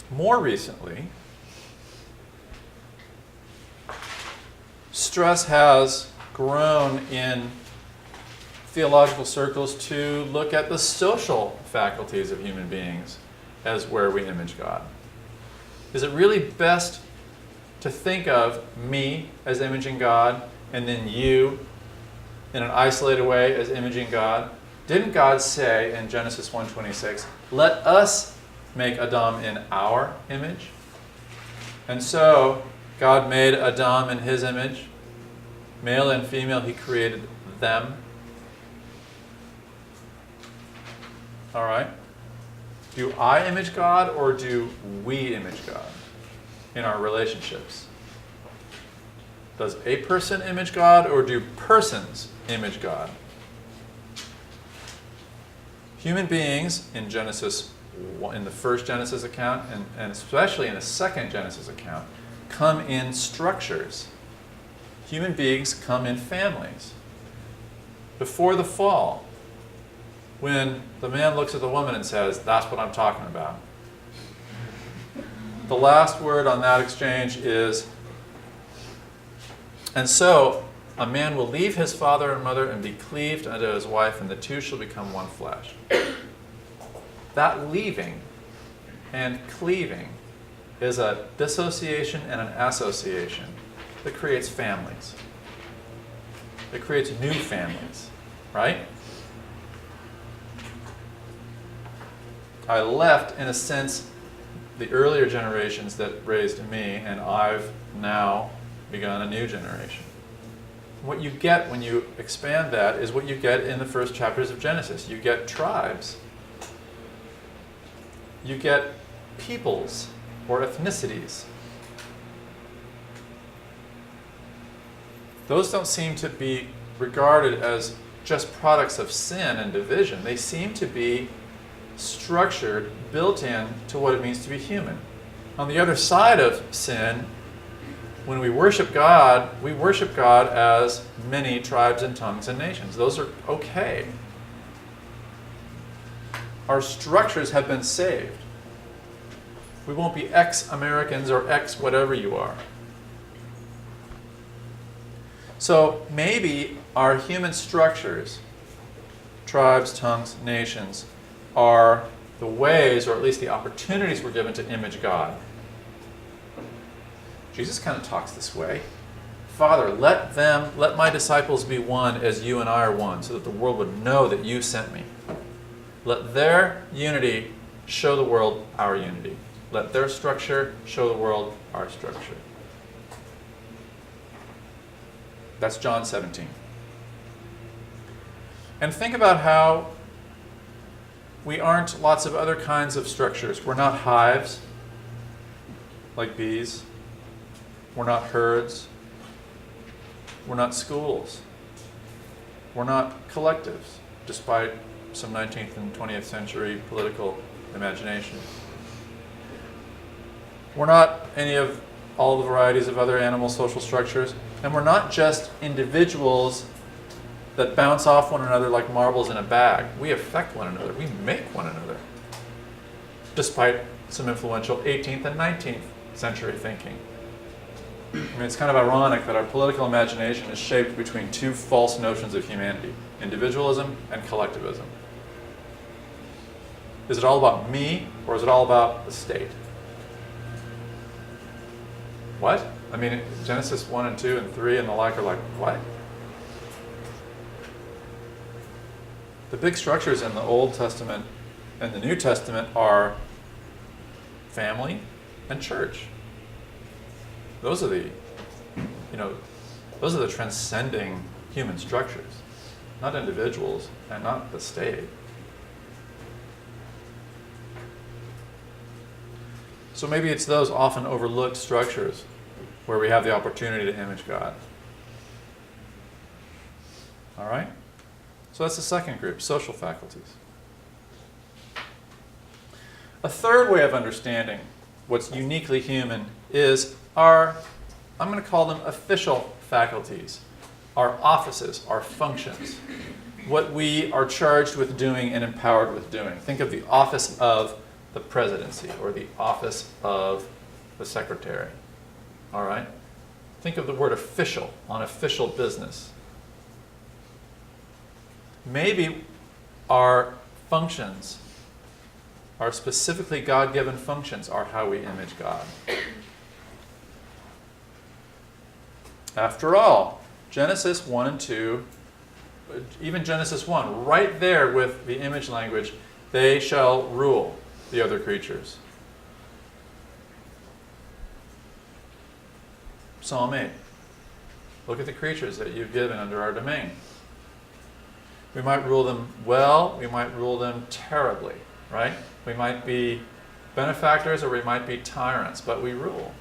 More recently, stress has grown in theological circles to look at the social faculties of human beings as where we image God. Is it really best to think of me as imaging God and then you in an isolated way as imaging God? Didn't God say in Genesis 1:26, let us make Adam in our image? And so God made Adam in his image. Male and female, he created them. All right? Do I image God or do we image God in our relationships? Does a person image God or do persons image God? Human beings in Genesis, in the first Genesis account, and especially in the second Genesis account, come in structures. Human beings come in families. Before the fall, when the man looks at the woman and says, that's what I'm talking about, the last word on that exchange is, and so a man will leave his father and mother and be cleaved unto his wife, and the two shall become one flesh. That leaving and cleaving is a dissociation and an association that creates families. It creates new families, right? I left, in a sense, the earlier generations that raised me, and I've now begun a new generation. What you get when you expand that is what you get in the first chapters of Genesis. You get tribes. You get peoples or ethnicities. Those don't seem to be regarded as just products of sin and division. They seem to be structured, built in to what it means to be human. On the other side of sin, when we worship God as many tribes and tongues and nations. Those are okay. Our structures have been saved. We won't be ex-Americans or ex-whatever you are. So maybe our human structures, tribes, tongues, nations, are the ways, or at least the opportunities we're given to image God. Jesus kind of talks this way. Father, let my disciples be one as you and I are one, so that the world would know that you sent me. Let their unity show the world our unity. Let their structure show the world our structure. That's John 17. And think about how we aren't lots of other kinds of structures. We're not hives, like bees. We're not herds. We're not schools. We're not collectives, despite some 19th and 20th century political imagination. We're not any of all the varieties of other animal social structures, and we're not just individuals that bounce off one another like marbles in a bag. We affect one another. We make one another, despite some influential 18th and 19th century thinking. I mean, it's kind of ironic that our political imagination is shaped between two false notions of humanity, individualism and collectivism. Is it all about me, or is it all about the state? What? I mean, Genesis 1 and 2 and 3 and the like are like, what? The big structures in the Old Testament and the New Testament are family and church. Those are the transcending human structures, not individuals and not the state. So maybe it's those often overlooked structures where we have the opportunity to image God. All right? So that's the second group, social faculties. A third way of understanding what's uniquely human is our, I'm going to call them official faculties, our offices, our functions, what we are charged with doing and empowered with doing. Think of the office of the presidency or the office of the secretary. All right? Think of the word official, on official business. Maybe our functions, our specifically God-given functions, are how we image God. After all, Genesis 1 and 2, even Genesis 1, right there with the image language, they shall rule the other creatures. Psalm 8. Look at the creatures that you've given under our domain. We might rule them well, we might rule them terribly, right? We might be benefactors or we might be tyrants, but we rule.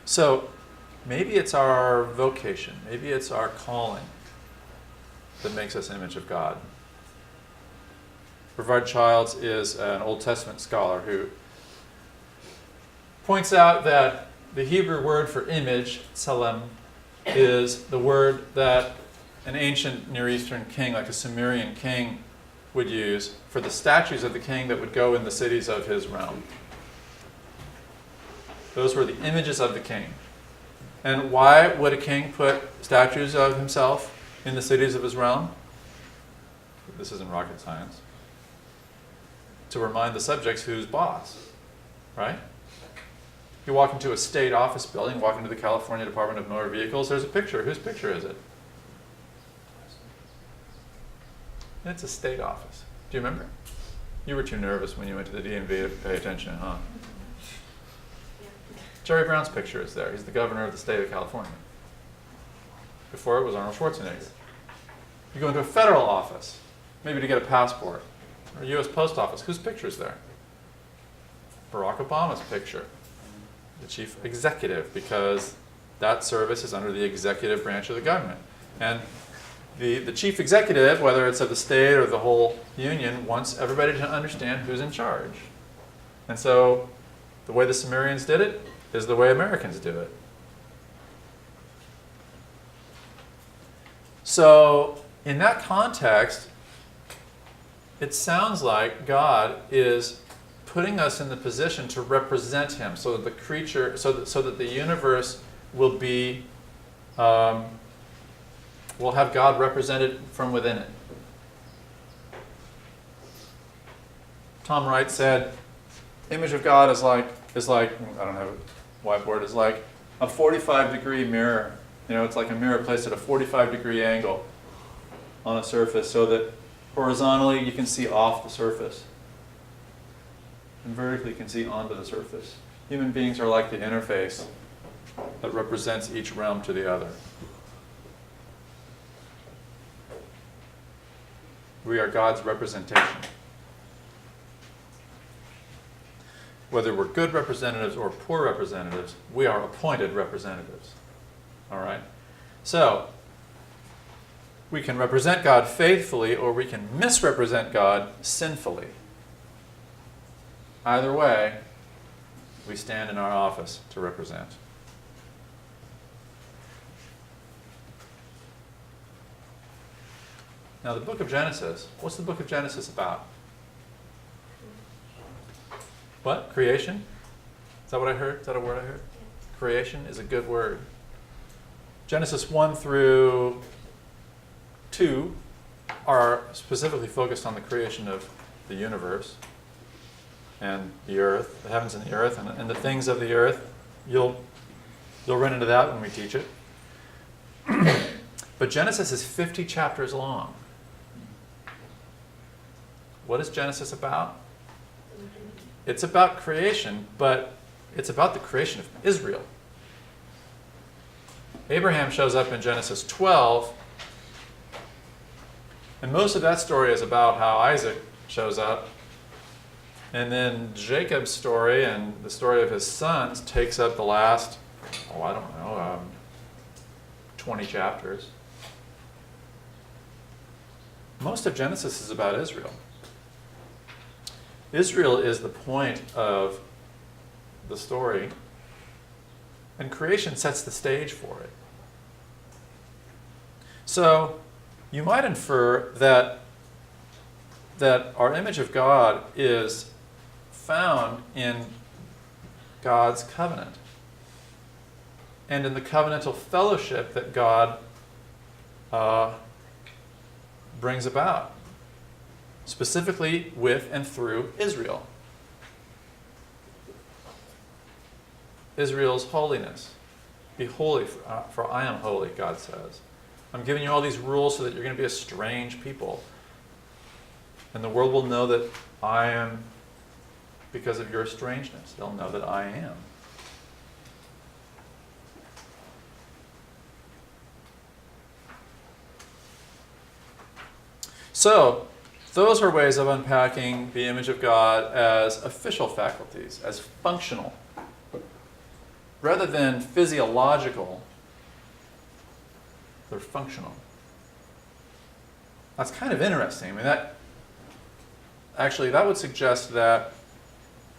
So maybe it's our vocation, maybe it's our calling that makes us image of God. Brevard Childs is an Old Testament scholar who points out that the Hebrew word for image, tselem, is the word that an ancient Near Eastern king, like a Sumerian king, would use for the statues of the king that would go in the cities of his realm. Those were the images of the king. And why would a king put statues of himself in the cities of his realm? This isn't rocket science. To remind the subjects who's boss, right? You walk into a state office building, walk into the California Department of Motor Vehicles, there's a picture. Whose picture is it? It's a state office. Do you remember? You were too nervous when you went to the DMV to pay attention, huh? Jerry Brown's picture is there. He's the governor of the state of California. Before it was Arnold Schwarzenegger. You go into a federal office, maybe to get a passport, or a U.S. Post Office. Whose picture is there? Barack Obama's picture. The chief executive, because that service is under the executive branch of the government. And the chief executive, whether it's of the state or the whole union, wants everybody to understand who's in charge. And so the way the Sumerians did it is the way Americans do it. So in that context, it sounds like God is putting us in the position to represent him, so that the creature, so that the universe will be, will have God represented from within it. Tom Wright said, image of God is like I don't have a whiteboard. Is like a 45-degree mirror. You know, it's like a mirror placed at a 45-degree angle on a surface, so that horizontally you can see off the surface, and vertically you can see onto the surface. Human beings are like the interface that represents each realm to the other. We are God's representation. Whether we're good representatives or poor representatives, we are appointed representatives. All right? So, we can represent God faithfully, or we can misrepresent God sinfully. Either way, we stand in our office to represent. Now, the book of Genesis, what's the book of Genesis about? What? Creation? Is that what I heard? Is that a word I heard? Creation is a good word. Genesis 1 through 2 are specifically focused on the creation of the universe and the earth, the heavens and the earth, and the things of the earth. You'll run into that when we teach it. But Genesis is 50 chapters long. What is Genesis about? It's about creation, but it's about the creation of Israel. Abraham shows up in Genesis 12, and most of that story is about how Isaac shows up. And then Jacob's story and the story of his sons takes up the last, 20 chapters. Most of Genesis is about Israel. Israel is the point of the story. And creation sets the stage for it. So you might infer that our image of God is found in God's covenant and in the covenantal fellowship that God brings about, specifically with and through Israel. Israel's holiness. Be holy, for I am holy, God says. I'm giving you all these rules so that you're going to be a strange people. And the world will know that I am because of your strangeness. They'll know that I am. So, those are ways of unpacking the image of God as official faculties, as functional. Rather than physiological, they're functional. That's kind of interesting. I mean, that would suggest that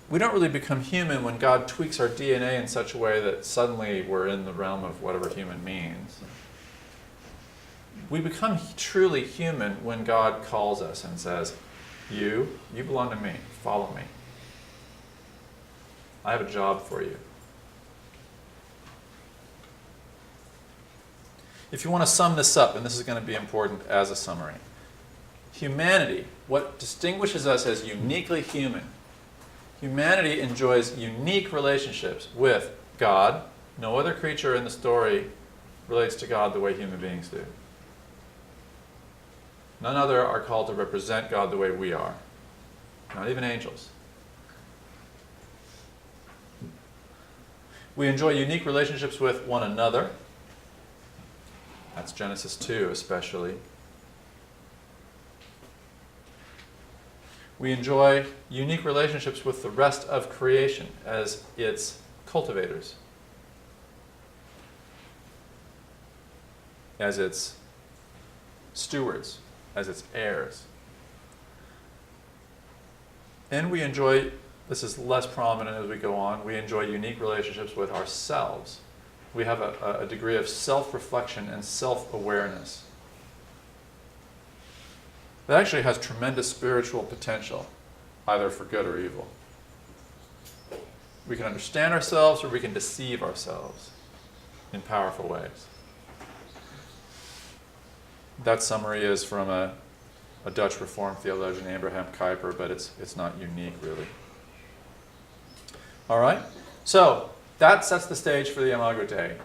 we don't really become human when God tweaks our DNA in such a way that suddenly we're in the realm of whatever human means. We become truly human when God calls us and says, you belong to me, follow me. I have a job for you. If you want to sum this up, and this is going to be important as a summary, humanity, what distinguishes us as uniquely human, humanity enjoys unique relationships with God. No other creature in the story relates to God the way human beings do. None other are called to represent God the way we are, not even angels. We enjoy unique relationships with one another. That's Genesis 2 especially. We enjoy unique relationships with the rest of creation as its cultivators, as its stewards, as its heirs. And we enjoy, this is less prominent as we go on, we enjoy unique relationships with ourselves. We have a degree of self-reflection and self-awareness that actually has tremendous spiritual potential, either for good or evil. We can understand ourselves or we can deceive ourselves in powerful ways. That summary is from a Dutch Reformed theologian, Abraham Kuyper, but it's not unique, really. All right? So, that sets the stage for the Imago Dei.